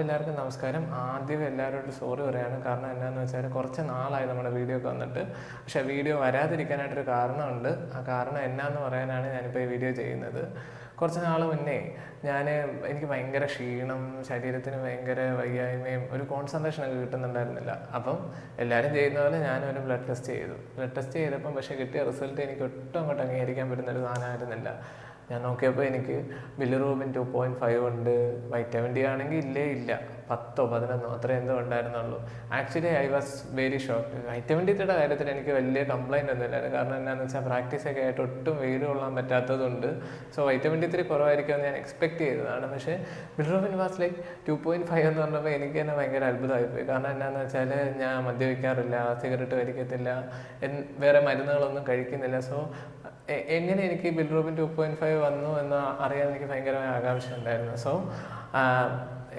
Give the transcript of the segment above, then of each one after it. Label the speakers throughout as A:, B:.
A: എല്ലാവർക്കും നമസ്കാരം. ആദ്യം എല്ലാവരോടും സോറി പറയാണ്. കാരണം എന്നാന്ന് വെച്ചാൽ കുറച്ച് നാളായി നമ്മുടെ വീഡിയോ ഒക്കെ വന്നിട്ട്, പക്ഷേ വീഡിയോ വരാതിരിക്കാനായിട്ടൊരു കാരണമുണ്ട്. ആ കാരണം എന്നാന്ന് പറയാനാണ് ഞാനിപ്പോൾ ഈ വീഡിയോ ചെയ്യുന്നത്. കുറച്ച് നാൾ മുന്നേ എനിക്ക് ഭയങ്കര ക്ഷീണം, ശരീരത്തിന് ഭയങ്കര വയ്യായ്മയും ഒരു കോൺസെൻട്രേഷനൊക്കെ കിട്ടുന്നുണ്ടായിരുന്നില്ല. അപ്പം എല്ലാവരും ചെയ്യുന്ന പോലെ ഞാനും ഒരു ബ്ലഡ് ടെസ്റ്റ് ചെയ്തു. ബ്ലഡ് ടെസ്റ്റ് ചെയ്തപ്പം പക്ഷേ കിട്ടിയ റിസൾട്ട് എനിക്ക് ഒട്ടും അങ്ങോട്ട് അംഗീകരിക്കാൻ പറ്റുന്നൊരു സാധനമായിരുന്നില്ല. ഞാൻ നോക്കിയപ്പോൾ എനിക്ക് ബിലിറൂബിൻ 2.5 ഉണ്ട്, വൈറ്റമിൻ ഡി ആണെങ്കിൽ ഇല്ല 10 11 അത്ര എന്തോ ഉണ്ടായിരുന്നുള്ളൂ. Actually I was very shocked. Vitamin ഡിയുടെ കാര്യത്തിൽ എനിക്ക് വലിയ കംപ്ലൈൻറ്റ് ഒന്നും ഇല്ലായിരുന്നു. കാരണം എന്താണെന്ന് വെച്ചാൽ പ്രാക്ടീസൊക്കെ ആയിട്ട് ഒട്ടും വെയിൽ കൊള്ളാൻ പറ്റാത്തതുകൊണ്ട് വൈറ്റമിൻ ഡി 3 കുറവായിരിക്കുമെന്ന് ഞാൻ എക്സ്പെക്ട് ചെയ്തതാണ്. പക്ഷേ ബിലിറൂബിൻ വാസ് ലൈക്ക് 2.5 എന്ന് പറഞ്ഞപ്പോൾ എനിക്ക് തന്നെ ഭയങ്കര അത്ഭുതമായിപ്പോയി. കാരണം എന്താണെന്ന് വെച്ചാൽ ഞാൻ മദ്യപിക്കാറില്ല, സിഗരറ്റ് വലിക്കത്തില്ല, വേറെ മരുന്നുകളൊന്നും കഴിക്കുന്നില്ല. എങ്ങനെ എനിക്ക് ബിലിറൂബിൻ 2.5 വന്നു എന്ന് അറിയാൻ എനിക്ക് ഭയങ്കരമായ ആകാംക്ഷ ഉണ്ടായിരുന്നു.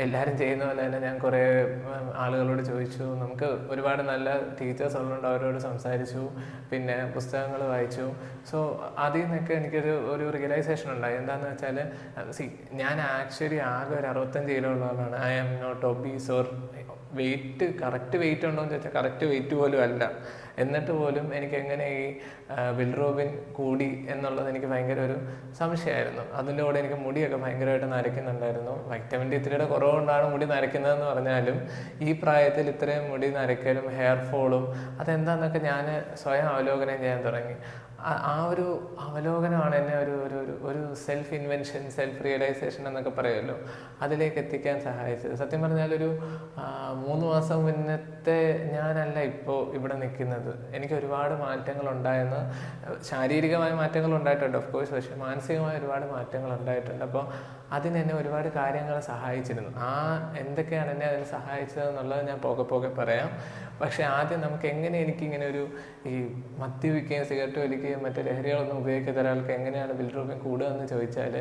A: എല്ലാവരും ചെയ്യുന്ന പോലെ തന്നെ ഞാൻ കുറേ ആളുകളോട് ചോദിച്ചു. നമുക്ക് ഒരുപാട് നല്ല ടീച്ചേഴ്സ് ഉള്ളതുകൊണ്ട് അവരോട് സംസാരിച്ചു, പിന്നെ പുസ്തകങ്ങൾ വായിച്ചു. അതിൽ നിന്നൊക്കെ എനിക്കൊരു റിയലൈസേഷൻ ഉണ്ടായി. എന്താണെന്ന് വെച്ചാൽ ഞാൻ ആക്ച്വലി ആകെ ഒരു 65 കിലോ ഉള്ള ആളാണ്. I am not obese or correct weight ഉണ്ടോ എന്ന് ചോദിച്ചാൽ കറക്റ്റ് വെയിറ്റ് പോലും അല്ല. എന്നിട്ട് പോലും എനിക്ക് എങ്ങനെ ഈ ബിലിറൂബിൻ കൂടി എന്നുള്ളത് എനിക്ക് ഭയങ്കര ഒരു സംശയമായിരുന്നു. അതിൻ്റെ കൂടെ എനിക്ക് മുടിയൊക്കെ ഭയങ്കരമായിട്ട് നരയ്ക്കുന്നുണ്ടായിരുന്നു. വൈറ്റമിൻ ഡി 3 കുറവുകൊണ്ടാണ് മുടി നരയ്ക്കുന്നതെന്ന് പറഞ്ഞാലും ഈ പ്രായത്തിൽ ഇത്രയും മുടി നരയ്ക്കലും ഹെയർ ഫോളും അതെന്താണെന്നൊക്കെ ഞാൻ സ്വയം അവലോകനം ചെയ്യാൻ തുടങ്ങി. ആ ഒരു അവലോകനമാണ് എന്നെ ഒരു സെൽഫ് ഇൻവെൻഷൻ, സെൽഫ് റിയലൈസേഷൻ എന്നൊക്കെ പറയുമല്ലോ, അതിലേക്ക് എത്തിക്കാൻ സഹായിച്ചത്. സത്യം പറഞ്ഞാൽ 3 മാസം മുന്നത്തെ ഞാനല്ല ഇപ്പോൾ ഇവിടെ നിൽക്കുന്നത്. എനിക്ക് ഒരുപാട് മാറ്റങ്ങൾ ഉണ്ടായെന്ന്, ശാരീരികമായ മാറ്റങ്ങൾ ഉണ്ടായിട്ടുണ്ട് ഓഫ് കോഴ്സ്, പക്ഷേ മാനസികമായ ഒരുപാട് മാറ്റങ്ങൾ ഉണ്ടായിട്ടുണ്ട്. അപ്പോൾ അതിനെന്നെ ഒരുപാട് കാര്യങ്ങൾ സഹായിച്ചിരുന്നു. എന്തൊക്കെയാണ് എന്നെ അതിന് സഹായിച്ചതെന്നുള്ളത് ഞാൻ പോകെ പറയാം. പക്ഷേ ആദ്യം നമുക്ക് എങ്ങനെ എനിക്കിങ്ങനെ ഈ മദ്യപിക്കുകയും സിഗരറ്റ് വലിക്കുകയും മറ്റു ലഹരികളൊന്നും ഉപയോഗിക്കാത്ത ഒരാൾക്ക് എങ്ങനെയാണ് ബിലിറൂബിൻ കൂടുക എന്ന് ചോദിച്ചാൽ,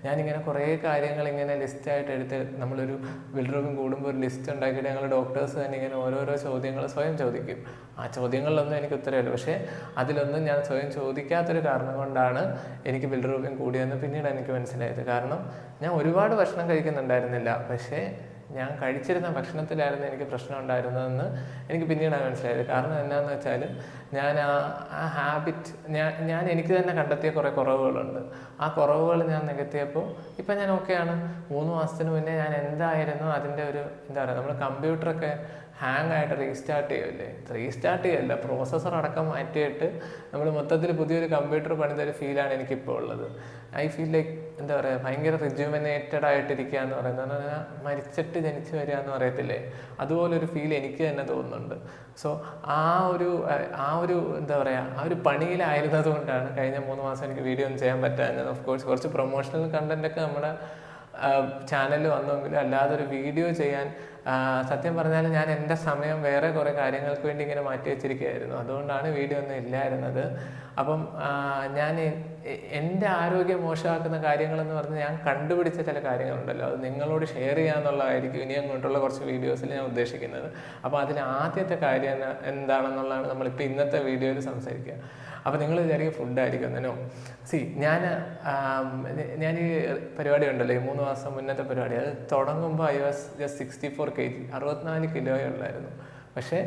A: ഞാനിങ്ങനെ കുറേ കാര്യങ്ങൾ ഇങ്ങനെ ലിസ്റ്റായിട്ട് എടുത്ത്, നമ്മളൊരു ബിലിറൂബിൻ കൂടുമ്പോൾ ഒരു ലിസ്റ്റ് ഉണ്ടാക്കിയിട്ട് ഞങ്ങൾ ഡോക്ടേഴ്സ് തന്നെ ഇങ്ങനെ ഓരോരോ ചോദ്യങ്ങൾ സ്വയം ചോദിക്കും. ആ ചോദ്യങ്ങളിലൊന്നും എനിക്ക് ഉത്തരവില്ല. പക്ഷേ അതിലൊന്നും ഞാൻ സ്വയം ചോദിക്കാത്തൊരു കാരണം കൊണ്ടാണ് എനിക്ക് ബിലിറൂബിൻ കൂടിയെന്ന് പിന്നീട് എനിക്ക് മനസ്സിലായത്. കാരണം ഞാൻ ഒരുപാട് ഭക്ഷണം കഴിക്കുന്നുണ്ടായിരുന്നില്ല, പക്ഷേ ഞാൻ കഴിച്ചിരുന്ന ഭക്ഷണത്തിലായിരുന്നു എനിക്ക് പ്രശ്നം ഉണ്ടായിരുന്നതെന്ന് എനിക്ക് പിന്നീടാണ് മനസ്സിലായത്. കാരണം എന്താണെന്ന് വെച്ചാൽ ഞാൻ ആ ഹാബിറ്റ് ഞാൻ എനിക്ക് തന്നെ കണ്ടെത്തിയ കുറേ കുറവുകളുണ്ട്. ആ കുറവുകൾ ഞാൻ നികത്തിയപ്പോൾ ഇപ്പം ഞാൻ ഓക്കെയാണ്. 3 മാസത്തിന് മുന്നേ ഞാൻ എന്തായിരുന്നു അതിൻ്റെ എന്താ പറയുക, നമ്മൾ കമ്പ്യൂട്ടറൊക്കെ ഹാങ് ആയിട്ട് റീസ്റ്റാർട്ട് ചെയ്യല്ല, പ്രോസസ്സർ അടക്കം മാറ്റിയിട്ട് നമ്മൾ മൊത്തത്തിൽ പുതിയൊരു കമ്പ്യൂട്ടർ പണിതൊരു ഫീലാണ് എനിക്കിപ്പോൾ ഉള്ളത്. ഐ ഫീൽ ലൈക്ക് എന്താ പറയുക, ഭയങ്കര റിജുവിനേറ്റഡ് ആയിട്ടിരിക്കുക എന്ന് പറയുന്നത്, മരിച്ചിട്ട് ജനിച്ചു വരിക എന്ന് പറയത്തില്ലേ, അതുപോലൊരു ഫീൽ എനിക്ക് തന്നെ തോന്നുന്നുണ്ട്. ആ ഒരു എന്താ പറയുക, ആ ഒരു പണിയിലായിരുന്നത് കൊണ്ടാണ് കഴിഞ്ഞ 3 മാസം എനിക്ക് വീഡിയോ ഒന്നും ചെയ്യാൻ പറ്റാഞ്ഞത്. ഓഫ് കോഴ്സ് കുറച്ച് പ്രൊമോഷണൽ കണ്ടൻറ്റൊക്കെ നമ്മുടെ ചാനലിൽ വന്നെങ്കിലും അല്ലാതെ ഒരു വീഡിയോ ചെയ്യാൻ സത്യം പറഞ്ഞാൽ ഞാൻ എൻ്റെ സമയം വേറെ കുറേ കാര്യങ്ങൾക്ക് വേണ്ടി ഇങ്ങനെ മാറ്റി വെച്ചിരിക്കുകയായിരുന്നു. അതുകൊണ്ടാണ് വീഡിയോ ഒന്നും ഇല്ലായിരുന്നത്. അപ്പം ഞാൻ എൻ്റെ ആരോഗ്യം മോശമാക്കുന്ന കാര്യങ്ങളെന്ന് പറഞ്ഞ് ഞാൻ കണ്ടുപിടിച്ച ചില കാര്യങ്ങളുണ്ടല്ലോ, അത് നിങ്ങളോട് ഷെയർ ചെയ്യാന്നുള്ളതായിരിക്കും ഇനി അങ്ങോട്ടുള്ള കുറച്ച് വീഡിയോസിൽ ഞാൻ ഉദ്ദേശിക്കുന്നത്. അപ്പോൾ അതിൽ ആദ്യത്തെ കാര്യം എന്താണെന്നുള്ളതാണ് നമ്മളിപ്പോൾ ഇന്നത്തെ വീഡിയോയിൽ സംസാരിക്കുക. അപ്പോൾ നിങ്ങൾ വിചാരിക്കും ഫുഡായിരിക്കും എന്നോ. ഞാൻ ഈ പരിപാടി ഉണ്ടല്ലോ, ഈ 3 മാസം മുന്നത്തെ പരിപാടി, അത് തുടങ്ങുമ്പോൾ ഐ വാസ് ജസ്റ്റ് 64 kg, 64 കിലോയേ ഉള്ളായിരുന്നു. പക്ഷേ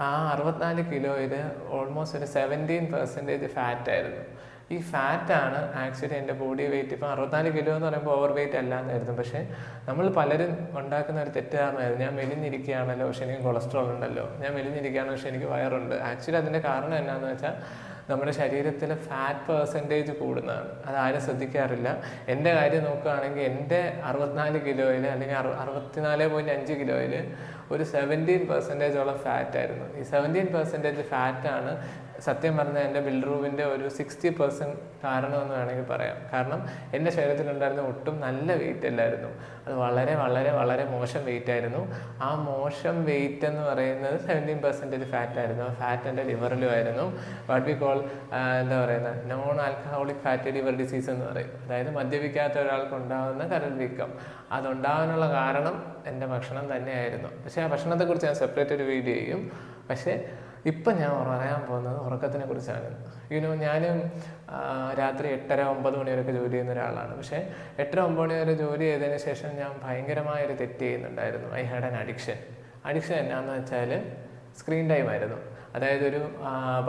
A: ആ 64 കിലോയിൽ ഓൾമോസ്റ്റ് ഒരു 17% ഫാറ്റായിരുന്നു. ഈ ഫാറ്റാണ് ആക്ച്വലി എൻ്റെ ബോഡി വെയിറ്റ്. ഇപ്പം 64 കിലോ എന്ന് പറയുമ്പോൾ ഓവർ വെയിറ്റ് അല്ല എന്നായിരുന്നു. പക്ഷേ നമ്മൾ പലരും ഉണ്ടാക്കുന്ന ഒരു തെറ്റിദ്ധാരണയായിരുന്നു, ഞാൻ മെലിഞ്ഞിരിക്കുകയാണല്ലോ പക്ഷേ എനിക്ക് കൊളസ്ട്രോൾ ഉണ്ടല്ലോ, ഞാൻ മെലിഞ്ഞിരിക്കുകയാണ് പക്ഷേ എനിക്ക് വയറുണ്ട്. ആക്ച്വലി അതിൻ്റെ കാരണം എന്നാന്ന് വെച്ചാൽ നമ്മുടെ ശരീരത്തിൽ ഫാറ്റ് പെർസെൻറ്റേജ് കൂടുന്നതാണ്. അതാരും ശ്രദ്ധിക്കാറില്ല. എൻ്റെ കാര്യം നോക്കുകയാണെങ്കിൽ എൻ്റെ 64 കിലോയിൽ അല്ലെങ്കിൽ 64.5 കിലോയിൽ ഒരു 17% ഫാറ്റായിരുന്നു. ഈ 17% ഫാറ്റാണ് സത്യം പറഞ്ഞാൽ എൻ്റെ ബിലിറൂബിൻ്റെ ഒരു 60% കാരണമെന്ന് വേണമെങ്കിൽ പറയാം. കാരണം എൻ്റെ ശരീരത്തിലുണ്ടായിരുന്ന ഒട്ടും നല്ല വെയിറ്റ് അല്ലായിരുന്നു, അത് വളരെ വളരെ വളരെ മോശം വെയിറ്റ് ആയിരുന്നു. ആ മോശം വെയിറ്റ് എന്ന് പറയുന്നത് 17% ഫാറ്റായിരുന്നു. ആ ഫാറ്റ് എൻ്റെ ലിവറിലും ആയിരുന്നു. വാട്ട് വി കോൾ എന്താ പറയുന്നത്, non alcoholic fatty liver disease എന്ന് പറയും. അതായത് മദ്യപിക്കാത്ത ഒരാൾക്ക് ഉണ്ടാകുന്ന കരൾ വീക്കം. അതുണ്ടാകാനുള്ള കാരണം എൻ്റെ ഭക്ഷണം തന്നെയായിരുന്നു. പക്ഷേ ആ ഭക്ഷണത്തെക്കുറിച്ച് ഞാൻ സെപ്പറേറ്റ് ഒരു വീഡിയോ ചെയ്യും. പക്ഷേ ഇപ്പം ഞാൻ പറയാൻ പോകുന്നത് ഉറക്കത്തിനെ കുറിച്ചാണ്. ഞാനും രാത്രി 8:30-9 മണി വരെയൊക്കെ ജോലി ചെയ്യുന്ന ഒരാളാണ്. പക്ഷേ 8-9 മണി വരെ ജോലി ചെയ്തതിന് ശേഷം ഞാൻ ഭയങ്കരമായൊരു തെറ്റ് ചെയ്യുന്നുണ്ടായിരുന്നു. ഐ ഹാഡ് ആൻ അഡിക്ഷൻ എന്നാന്ന് വെച്ചാൽ സ്ക്രീൻ ടൈം ആയിരുന്നു. അതായത് ഒരു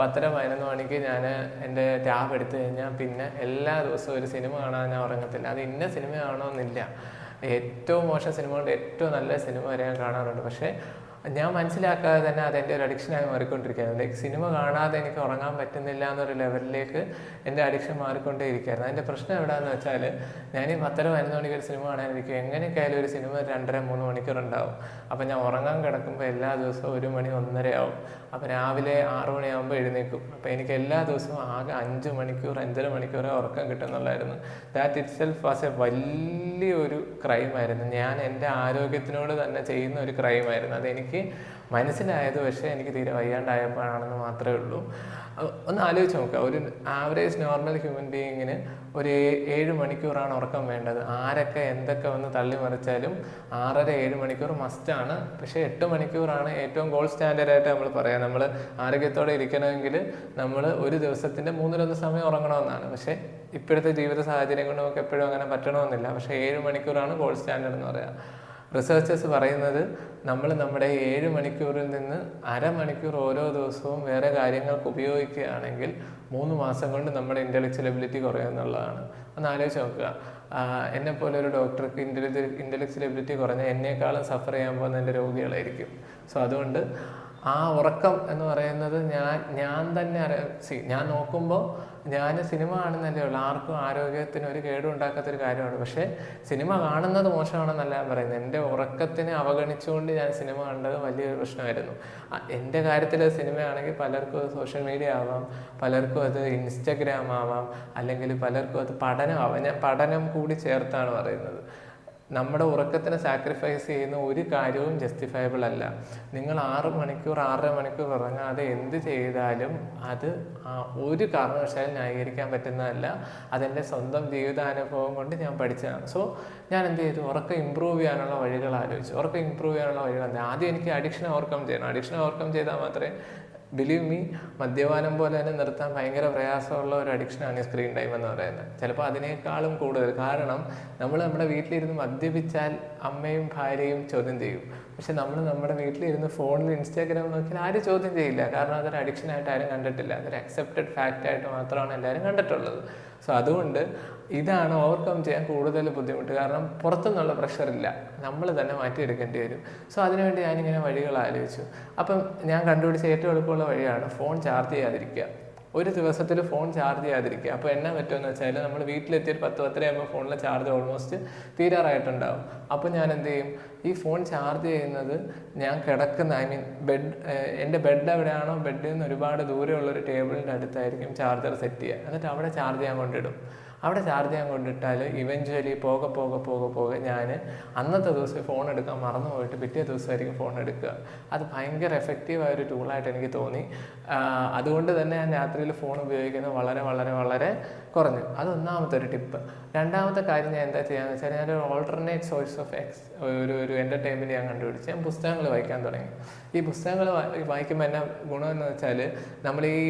A: 10-11 മണിക്ക് ഞാൻ എൻ്റെ ടാബ് എടുത്തു കഴിഞ്ഞാൽ പിന്നെ എല്ലാ ദിവസവും ഒരു സിനിമ കാണാൻ ഞാൻ ഉറങ്ങത്തില്ല. അത് ഇന്ന സിനിമ കാണണമെന്നില്ല, ഏറ്റവും മോശം സിനിമ കൊണ്ട് ഏറ്റവും നല്ല സിനിമ വരെ ഞാൻ കാണാറുണ്ട്. പക്ഷേ ഞാൻ മനസ്സിലാക്കാതെ തന്നെ അതെൻ്റെ ഒരു അഡിക്ഷനായി മാറിക്കൊണ്ടിരിക്കുകയായിരുന്നു. ലൈക്ക് സിനിമ കാണാതെ എനിക്ക് ഉറങ്ങാൻ പറ്റുന്നില്ല എന്നൊരു ലെവലിലേക്ക് എൻ്റെ അഡിക്ഷൻ മാറിക്കൊണ്ടേ ഇരിക്കുകയായിരുന്നു. അതിൻ്റെ പ്രശ്നം എവിടെയാണെന്ന് വെച്ചാൽ ഞാൻ ഈ 10-11 മണിക്ക് ഒരു സിനിമ കാണാനിരിക്കും, എങ്ങനെയൊക്കെയായാലും ഒരു സിനിമ 2.5-3 മണിക്കൂർ ഉണ്ടാവും. അപ്പം ഞാൻ ഉറങ്ങാൻ കിടക്കുമ്പോൾ എല്ലാ ദിവസവും 1 മണി 1:30 ആവും. അപ്പം രാവിലെ 6 മണിയാകുമ്പോൾ എഴുന്നേൽക്കും. അപ്പോൾ എനിക്ക് എല്ലാ ദിവസവും ആകെ 5 മണിക്കൂർ 5.5 മണിക്കൂറേ ഉറക്കം കിട്ടുന്നുള്ളായിരുന്നു. That itself was a വലിയൊരു ക്രൈമായിരുന്നു. ഞാൻ എൻ്റെ ആരോഗ്യത്തിനോട് തന്നെ ചെയ്യുന്ന ഒരു ക്രൈമായിരുന്നു. അതെനിക്ക് മനസ്സിലായത് പക്ഷേ എനിക്ക് തീരെ വയ്യാണ്ടായപ്പോഴാണെന്ന് മാത്രമേ ഉള്ളൂ. ഒന്ന് ആലോചിച്ച് നോക്കുക, ഒരു ആവറേജ് നോർമൽ ഹ്യൂമൻ ബീയിങ്ങിന് ഒരു 7 മണിക്കൂറാണ് ഉറക്കം വേണ്ടത്. ആരൊക്കെ എന്തൊക്കെ വന്ന് തള്ളിമറിച്ചാലും 6.5-7 മണിക്കൂർ മസ്റ്റാണ്. പക്ഷേ 8 മണിക്കൂറാണ് ഏറ്റവും ഗോൾഡ് സ്റ്റാൻഡേർഡായിട്ട് നമ്മൾ പറയാം. നമ്മൾ ആരോഗ്യത്തോടെ ഇരിക്കണമെങ്കിൽ നമ്മൾ ഒരു ദിവസത്തിൻ്റെ 3-1 സമയം ഉറങ്ങണമെന്നാണ്. പക്ഷേ ഇപ്പോഴത്തെ ജീവിത സാഹചര്യം കൊണ്ട് നമുക്ക് എപ്പോഴും അങ്ങനെ പറ്റണമെന്നില്ല. പക്ഷേ 7 മണിക്കൂറാണ് ഗോൾഡ് സ്റ്റാൻഡേർഡ് എന്ന് പറയാം. റിസർച്ചേഴ്സ് പറയുന്നത് നമ്മൾ നമ്മുടെ 7 മണിക്കൂറിൽ നിന്ന് 1/2 മണിക്കൂർ ഓരോ ദിവസവും വേറെ കാര്യങ്ങൾക്ക് ഉപയോഗിക്കുകയാണെങ്കിൽ 3 മാസം കൊണ്ട് നമ്മുടെ ഇൻ്റലക്ച്വൽ എബിലിറ്റി കുറയുമെന്നുള്ളതാണ്. ഒന്ന് ആലോചിച്ച് നോക്കുക, എന്നെപ്പോലെ ഒരു ഡോക്ടർക്ക് ഇൻ്റലക്ച്വൽ എബിലിറ്റി കുറഞ്ഞ എന്നേക്കാളും സഫർ ചെയ്യാൻ പോകുന്ന എൻ്റെ രോഗികളായിരിക്കും. സോ അതുകൊണ്ട് ആ ഉറക്കം എന്ന് പറയുന്നത് ഞാൻ തന്നെ ഞാൻ നോക്കുമ്പോൾ ഞാൻ സിനിമ കാണുന്നതല്ലേ ഉള്ളൂ, ആർക്കും ആരോഗ്യത്തിന് ഒരു കേടും ഉണ്ടാക്കാത്തൊരു കാര്യമാണ്. പക്ഷേ സിനിമ കാണുന്നത് മോശമാണെന്നല്ല ഞാൻ പറയുന്നത്. എൻ്റെ ഉറക്കത്തിനെ അവഗണിച്ചുകൊണ്ട് ഞാൻ സിനിമ കണ്ടത് വലിയൊരു പ്രശ്നമായിരുന്നു. എൻ്റെ കാര്യത്തിൽ സിനിമയാണെങ്കിൽ പലർക്കും അത് സോഷ്യൽ മീഡിയ ആവാം, പലർക്കും അത് ഇൻസ്റ്റഗ്രാം ആവാം, അല്ലെങ്കിൽ പലർക്കും അത് പഠനമാവാം. ഞാൻ പഠനം കൂടി ചേർത്താണ് പറയുന്നത്. നമ്മുടെ ഉറക്കത്തിനെ സാക്രിഫൈസ് ചെയ്യുന്ന ഒരു കാര്യവും ജസ്റ്റിഫയബിൾ അല്ല. നിങ്ങൾ 6 മണിക്കൂർ 6.5 മണിക്കൂർ ഉറങ്ങാതെ എന്ത് ചെയ്താലും അത് ഒരു കാരണവശാലും ന്യായീകരിക്കാൻ പറ്റുന്നതല്ല. അതെൻ്റെ സ്വന്തം ജീവിതാനുഭവം കൊണ്ട് ഞാൻ പഠിച്ചതാണ്. സോ ഞാൻ എന്ത് ചെയ്തു, ഉറക്കം ഇമ്പ്രൂവ് ചെയ്യാനുള്ള വഴികൾ ആലോചിച്ചു. ഉറക്കം ഇമ്പ്രൂവ് ചെയ്യാനുള്ള വഴികൾ ആദ്യം എനിക്ക് അഡിക്ഷൻ ഓവർകം ചെയ്യണം. അഡിക്ഷൻ ഓവർകം ചെയ്താൽ മാത്രമേ, ബിലീവ് മീ, മദ്യപാനം പോലെ തന്നെ നിർത്താൻ ഭയങ്കര പ്രയാസമുള്ള ഒരു അഡിക്ഷനാണ് ഈ സ്ക്രീൻ ടൈം എന്ന് പറയുന്നത്. ചിലപ്പോൾ അതിനേക്കാളും കൂടുതൽ. കാരണം നമ്മൾ നമ്മുടെ വീട്ടിലിരുന്ന് മദ്യപിച്ചാൽ അമ്മയും ഭാര്യയും ചോദ്യം ചെയ്യും. പക്ഷെ നമ്മൾ നമ്മുടെ വീട്ടിലിരുന്ന് ഫോണിൽ ഇൻസ്റ്റാഗ്രാം നോക്കിയാൽ ആരും ചോദ്യം ചെയ്യില്ല. കാരണം അതൊരു അഡിക്ഷനായിട്ട് ആരും കണ്ടിട്ടില്ല. അതൊരു അക്സെപ്റ്റഡ് ഫാക്റ്റായിട്ട് മാത്രമാണ് എല്ലാവരും കണ്ടിട്ടുള്ളത്. സോ അതുകൊണ്ട് ഇതാണ് ഓവർകം ചെയ്യാൻ കൂടുതൽ ബുദ്ധിമുട്ട്. കാരണം പുറത്തുനിന്നുള്ള പ്രഷറില്ല, നമ്മൾ തന്നെ മാറ്റിയെടുക്കേണ്ടി വരും. സോ അതിനുവേണ്ടി ഞാനിങ്ങനെ വഴികൾ ആലോചിച്ചു. അപ്പം ഞാൻ കണ്ടുപിടിച്ച ഏറ്റവും എളുപ്പമുള്ള വഴിയാണ് ഫോൺ ചാർജ് ചെയ്യാതിരിക്കുക. ഒരു ദിവസത്തിൽ ഫോൺ ചാർജ് ചെയ്യാതിരിക്കുക. അപ്പോൾ എന്നാ പറ്റുമെന്ന് വെച്ചാൽ നമ്മൾ വീട്ടിലെത്തിയൊരു 10-10 ആകുമ്പോൾ ഫോണിലെ ചാർജ് ഓൾമോസ്റ്റ് തീരാറായിട്ടുണ്ടാവും. അപ്പോൾ ഞാൻ എന്ത് ചെയ്യും, ഈ ഫോൺ ചാർജ് ചെയ്യുന്നത് ഞാൻ കിടക്കുന്ന എൻ്റെ ബെഡ് എവിടെയാണോ, ബെഡിൽ നിന്ന് ഒരുപാട് ദൂരെയുള്ളൊരു ടേബിളിൻ്റെ അടുത്തായിരിക്കും ചാർജർ സെറ്റ് ചെയ്യുക. എന്നിട്ട് അവിടെ ചാർജ് ചെയ്യാൻ കൊണ്ടിടും. അവിടെ ചാർജ് ചെയ്യാൻ കൊണ്ടിട്ടാൽ ഇവഞ്ച്വലി പോകെ ഞാൻ അന്നത്തെ ദിവസം ഫോൺ എടുക്കാൻ മറന്നു പോയിട്ട് പിറ്റേ ദിവസമായിരിക്കും ഫോൺ എടുക്കുക. അത് ഭയങ്കര എഫക്റ്റീവായൊരു ടൂളായിട്ട് എനിക്ക് തോന്നി. അതുകൊണ്ട് തന്നെ ഞാൻ രാത്രിയിൽ ഫോൺ ഉപയോഗിക്കുന്നത് വളരെ വളരെ വളരെ കുറഞ്ഞു. അതൊന്നാമത്തെ ഒരു ടിപ്പ്. രണ്ടാമത്തെ കാര്യം ഞാൻ എന്താ ചെയ്യാന്ന് വെച്ചാൽ, ഞാനൊരു ഓൾട്ടർനേറ്റ് സോഴ്സ് ഓഫ് ഒരു എൻ്റർടൈൻമെൻറ്റ് ഞാൻ കണ്ടുപിടിച്ച് ഞാൻ പുസ്തകങ്ങൾ വായിക്കാൻ തുടങ്ങി. ഈ പുസ്തകങ്ങൾ വായിക്കുമ്പോൾ എന്നാ ഗുണമെന്ന് വെച്ചാൽ, നമ്മൾ ഈ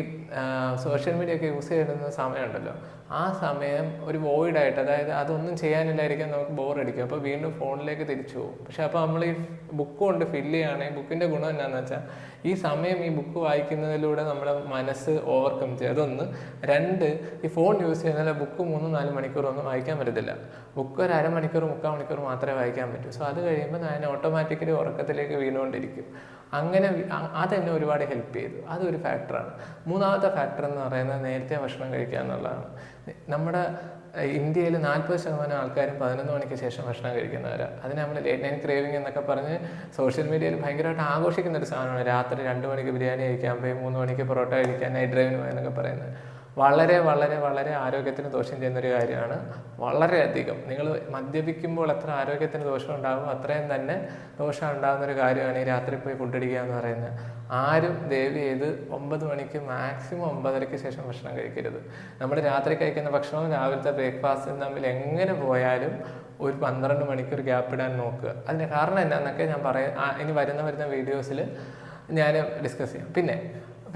A: സോഷ്യൽ മീഡിയ ഒക്കെ യൂസ് ചെയ്യുന്ന സമയമുണ്ടല്ലോ, ആ സമയം ഒരു വോയിഡായിട്ട്, അതായത് അതൊന്നും ചെയ്യാനില്ലായിരിക്കാൻ നമുക്ക് ബോറടിക്കും. അപ്പോൾ വീണ്ടും ഫോണിലേക്ക് തിരിച്ചു പോകും. പക്ഷെ അപ്പോൾ നമ്മൾ ഈ ബുക്ക് കൊണ്ട് ഫില്ല് ചെയ്യുകയാണെങ്കിൽ ബുക്കിൻ്റെ ഗുണം എന്താണെന്ന് വെച്ചാൽ, ഈ സമയം ഈ ബുക്ക് വായിക്കുന്നതിലൂടെ നമ്മുടെ മനസ്സ് ഓവർകം ചെയ്യും. അതൊന്ന്. 2, ഈ ഫോൺ യൂസ് ചെയ്യുന്നതിൽ ബുക്ക് 3-4 മണിക്കൂറൊന്നും വായിക്കാൻ പറ്റത്തില്ല. ബുക്ക് ഒരു 1/2 മണിക്കൂർ 3/4 മണിക്കൂർ മാത്രമേ വായിക്കാൻ പറ്റൂ. സോ അത് കഴിയുമ്പോൾ ഞാൻ ഓട്ടോമാറ്റിക്കലി ഉറക്കത്തിലേക്ക് വീണുകൊണ്ടിരിക്കും. അങ്ങനെ അതെന്നെ ഒരുപാട് ഹെൽപ്പ് ചെയ്തു. അതൊരു ഫാക്ടറാണ്. മൂന്നാമത്തെ ഫാക്ടർ എന്ന് പറയുന്നത് നേരത്തെ ഭക്ഷണം കഴിക്കുക എന്നുള്ളതാണ്. നമ്മുടെ ഇന്ത്യയിൽ 40% ആൾക്കാരും 11 മണിക്ക് ശേഷം ഭക്ഷണം കഴിക്കുന്നവരാണ്. അതിന് നമ്മൾ ലേറ്റ് നൈറ്റ് ക്രേവിംഗ് എന്നൊക്കെ പറഞ്ഞ് സോഷ്യൽ മീഡിയയിൽ ഭയങ്കരമായിട്ട് ആഘോഷിക്കുന്ന ഒരു സാധനമാണ്. രാത്രി 2 മണിക്ക് ബിരിയാണി കഴിക്കാൻ പോയി, 3 മണിക്ക് പൊറോട്ട കഴിക്കാൻ, നൈറ്റ് ഡ്രൈവിന് പോയെന്നൊക്കെ പറയുന്നത് വളരെ വളരെ വളരെ ആരോഗ്യത്തിന് ദോഷം ചെയ്യുന്നൊരു കാര്യമാണ്. വളരെയധികം. നിങ്ങൾ മദ്യപിക്കുമ്പോൾ എത്ര ആരോഗ്യത്തിന് ദോഷം ഉണ്ടാകും, അത്രയും തന്നെ ദോഷം ഉണ്ടാകുന്നൊരു കാര്യമാണ് ഈ രാത്രി പോയി ഫുഡ് അടിക്കുക എന്ന് പറയുന്നത്. ആരും ദയവ് ചെയ്ത് 9 മണിക്ക് മാക്സിമം 9:30-ക്ക് ശേഷം ഭക്ഷണം കഴിക്കരുത്. നമ്മൾ രാത്രി കഴിക്കുന്ന ഭക്ഷണവും രാവിലത്തെ ബ്രേക്ക്ഫാസ്റ്റും തമ്മിൽ എങ്ങനെ പോയാലും ഒരു 12 മണിക്കൂർ ഗ്യാപ്പ് ഇടാൻ നോക്കുക. അതിൻ്റെ കാരണം എന്നാന്നൊക്കെ ഞാൻ ഇനി വരുന്ന വീഡിയോസിൽ ഞാൻ ഡിസ്കസ് ചെയ്യാം. പിന്നെ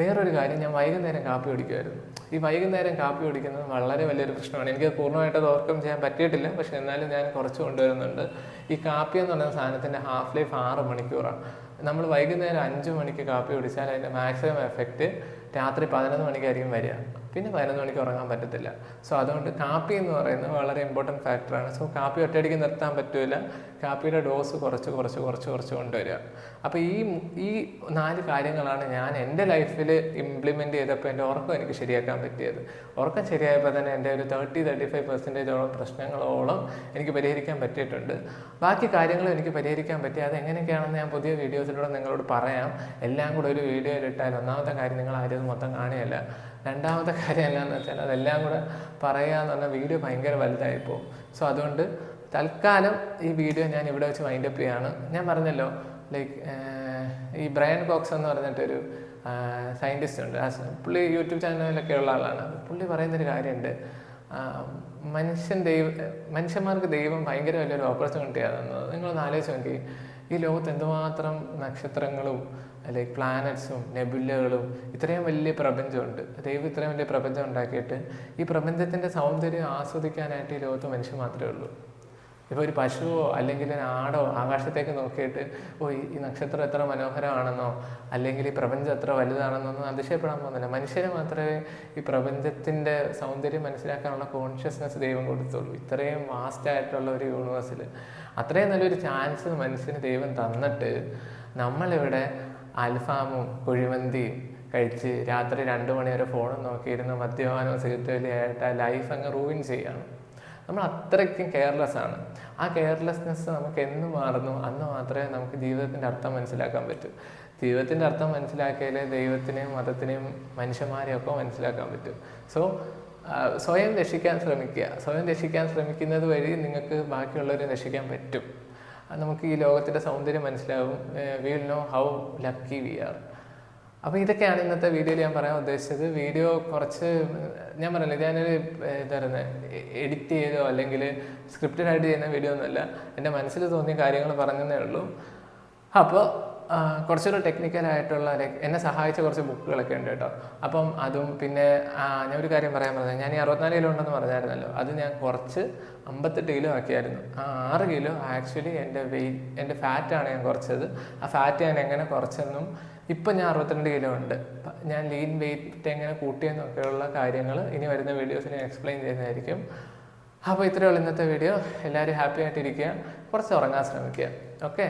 A: വേറൊരു കാര്യം, ഞാൻ വൈകുന്നേരം കാപ്പി കുടിക്കുമായിരുന്നു. ഈ വൈകുന്നേരം കാപ്പി കുടിക്കുന്നത് വളരെ വലിയൊരു പ്രശ്നമാണ്. എനിക്ക് പൂർണ്ണമായിട്ട് അത് ഓവർകം ചെയ്യാൻ പറ്റിയിട്ടില്ല, പക്ഷേ എന്നാലും ഞാൻ കുറച്ച് കൊണ്ടുവരുന്നുണ്ട്. ഈ കാപ്പി എന്ന് പറയുന്ന സാധനത്തിൻ്റെ ഹാഫ് ലൈഫ് 6 മണിക്കൂറാണ്. നമ്മൾ വൈകുന്നേരം 5 മണിക്ക് കാപ്പി കുടിച്ചാൽ അതിൻ്റെ മാക്സിമം എഫക്റ്റ് രാത്രി 11 മണിക്കായിരിക്കും വരിക. പിന്നെ 11 മണിക്ക് ഉറങ്ങാൻ പറ്റത്തില്ല. സോ അതുകൊണ്ട് കാപ്പി എന്ന് പറയുന്നത് വളരെ ഇമ്പോർട്ടൻറ്റ് ഫാക്ടറാണ്. സോ കാപ്പി ഒറ്റയടിക്ക് നിർത്താൻ പറ്റില്ല. കാപ്പിയുടെ ഡോസ് കുറച്ച് കൊണ്ടുവരിക. അപ്പോൾ ഈ 4 കാര്യങ്ങളാണ് ഞാൻ എൻ്റെ ലൈഫിൽ ഇംപ്ലിമെൻറ്റ് ചെയ്തപ്പോൾ എൻ്റെ ഉറക്കം എനിക്ക് ശരിയാക്കാൻ പറ്റിയത്. ഉറക്കം ശരിയായപ്പോൾ തന്നെ എൻ്റെ ഒരു 30-35% പ്രശ്നങ്ങളോളം എനിക്ക് പരിഹരിക്കാൻ പറ്റിയിട്ടുണ്ട്. ബാക്കി കാര്യങ്ങളും എനിക്ക് പരിഹരിക്കാൻ പറ്റി. അതെങ്ങനെയൊക്കെയാണെന്ന് ഞാൻ പുതിയ വീഡിയോസിലൂടെ നിങ്ങളോട് പറയാം. എല്ലാം കൂടെ ഒരു വീഡിയോയിൽ ഇട്ടാൽ ഒന്നാമത്തെ കാര്യം നിങ്ങൾ ആരും മൊത്തം കാണുകയല്ല. രണ്ടാമത്തെ കാര്യം എന്താണെന്ന് വെച്ചാൽ അതെല്ലാം കൂടെ പറയുക എന്ന് പറഞ്ഞാൽ വീഡിയോ ഭയങ്കര വലുതായിപ്പോൾ. സോ അതുകൊണ്ട് തൽക്കാലം ഈ വീഡിയോ ഞാൻ ഇവിടെ വെച്ച് വൈൻഡപ്പ് ചെയ്യുകയാണ്. ഞാൻ പറഞ്ഞല്ലോ, ലൈക്ക് ഈ ബ്രയൻ കോക്സ് എന്ന് പറഞ്ഞിട്ടൊരു സയൻറ്റിസ്റ്റ് ഉണ്ട്. പുള്ളി യൂട്യൂബ് ചാനലിലൊക്കെ ഉള്ള ആളാണ്. പുള്ളി പറയുന്നൊരു കാര്യമുണ്ട്, മനുഷ്യന്മാർക്ക് ദൈവം ഭയങ്കര വലിയൊരു ഓപ്പർച്യൂണിറ്റിയാണ് തന്നത്. നിങ്ങളൊന്ന് ആലോചിച്ച് നോക്കി, ഈ ലോകത്ത് എന്തുമാത്രം നക്ഷത്രങ്ങളും ലൈക്ക് പ്ലാനറ്റ്സും നെബുലകളും ഇത്രയും വലിയ പ്രപഞ്ചമുണ്ട്. ദൈവം ഇത്രയും വലിയ പ്രപഞ്ചം ഉണ്ടാക്കിയിട്ട് ഈ പ്രപഞ്ചത്തിൻ്റെ സൗന്ദര്യം ആസ്വദിക്കാനായിട്ട് ഈ ലോകത്ത് മനുഷ്യൻ മാത്രമേ ഉള്ളൂ. ഇപ്പോൾ ഒരു പശുവോ അല്ലെങ്കിൽ ഒരു ആടോ ആകാശത്തേക്ക് നോക്കിയിട്ട് ഈ നക്ഷത്രം എത്ര മനോഹരമാണെന്നോ അല്ലെങ്കിൽ ഈ പ്രപഞ്ചം എത്ര വലുതാണെന്നൊന്നും അതിശയപ്പെടാൻ പോകുന്നില്ല. മനുഷ്യന് മാത്രമേ ഈ പ്രപഞ്ചത്തിൻ്റെ സൗന്ദര്യം മനസ്സിലാക്കാനുള്ള കോൺഷ്യസ്നെസ് ദൈവം കൊടുത്തുള്ളൂ. ഇത്രയും വാസ്റ്റായിട്ടുള്ള ഒരു യൂണിവേഴ്സിൽ അത്രയും നല്ലൊരു ചാൻസ് മനുഷ്യന് ദൈവം തന്നിട്ട് നമ്മളിവിടെ അൽഫാമും കുഴിമന്തിയും കഴിച്ച് രാത്രി 2 മണി വരെ ഫോണും നോക്കിയിരുന്ന് മദ്യപാനവും സിഗരറ്റ് വലിയായിട്ട് ആ ലൈഫ് അങ്ങ് റൂയിൻ ചെയ്യാണ്. നമ്മൾ അത്രയ്ക്കും കെയർലെസ് ആണ്. ആ കെയർലെസ്നെസ് നമുക്ക് എന്ന് മാറുന്നു അന്ന് മാത്രമേ നമുക്ക് ജീവിതത്തിൻ്റെ അർത്ഥം മനസ്സിലാക്കാൻ പറ്റൂ. ജീവിതത്തിൻ്റെ അർത്ഥം മനസ്സിലാക്കിയാലേ ദൈവത്തിനെയും മതത്തിനെയും മനുഷ്യന്മാരെയും ഒക്കെ മനസ്സിലാക്കാൻ പറ്റും. സോ സ്വയം രക്ഷിക്കാൻ ശ്രമിക്കുക. സ്വയം രക്ഷിക്കാൻ ശ്രമിക്കുന്നത് വഴി നിങ്ങൾക്ക് ബാക്കിയുള്ളവരെ രക്ഷിക്കാൻ പറ്റും. നമുക്ക് ഈ ലോകത്തിൻ്റെ സൗന്ദര്യം മനസ്സിലാവും. We will know how lucky we are. അപ്പോൾ ഇതൊക്കെയാണ് ഇന്നത്തെ വീഡിയോയിൽ ഞാൻ പറയാൻ ഉദ്ദേശിച്ചത്. വീഡിയോ കുറച്ച് ഞാൻ പറഞ്ഞില്ല, ഞാനൊരു എന്താ പറയുന്നത് എഡിറ്റ് ചെയ്തോ അല്ലെങ്കിൽ സ്ക്രിപ്റ്റഡായിട്ട് ചെയ്യുന്ന വീഡിയോ ഒന്നുമല്ല. എൻ്റെ മനസ്സിൽ തോന്നിയ കാര്യങ്ങൾ പറഞ്ഞതേ ഉള്ളൂ. അപ്പോൾ കുറച്ചൊരു ടെക്നിക്കലായിട്ടുള്ള എന്നെ സഹായിച്ച കുറച്ച് ബുക്കുകളൊക്കെ ഉണ്ട് കേട്ടോ. അപ്പം അതും പിന്നെ ഞാൻ ഒരു കാര്യം പറയാൻ പറഞ്ഞത്, ഞാൻ ഈ 64 കിലോ ഉണ്ടെന്ന് പറഞ്ഞായിരുന്നല്ലോ, അത് ഞാൻ കുറച്ച് 58 കിലോ ആക്കിയായിരുന്നു. ആ 6 കിലോ ആക്ച്വലി എൻ്റെ ഫാറ്റാണ് ഞാൻ കുറച്ചത്. ആ ഫാറ്റ് ഞാൻ എങ്ങനെ കുറച്ചെന്നും ഇപ്പം ഞാൻ 62 കിലോ ഉണ്ട്. ഞാൻ ലീൻ വെയിറ്റ് എങ്ങനെ കൂട്ടിയെന്നൊക്കെയുള്ള കാര്യങ്ങൾ ഇനി വരുന്ന വീഡിയോസിൽ ഞാൻ എക്സ്പ്ലെയിൻ ചെയ്യുന്നതായിരിക്കും. അപ്പോൾ ഇത്രയേ ഉള്ളൂ ഇന്നത്തെ വീഡിയോ. എല്ലാവരും ഹാപ്പി ആയിട്ടിരിക്കുക, കുറച്ച് ഉറങ്ങാൻ ശ്രമിക്കുക. ഓക്കെ.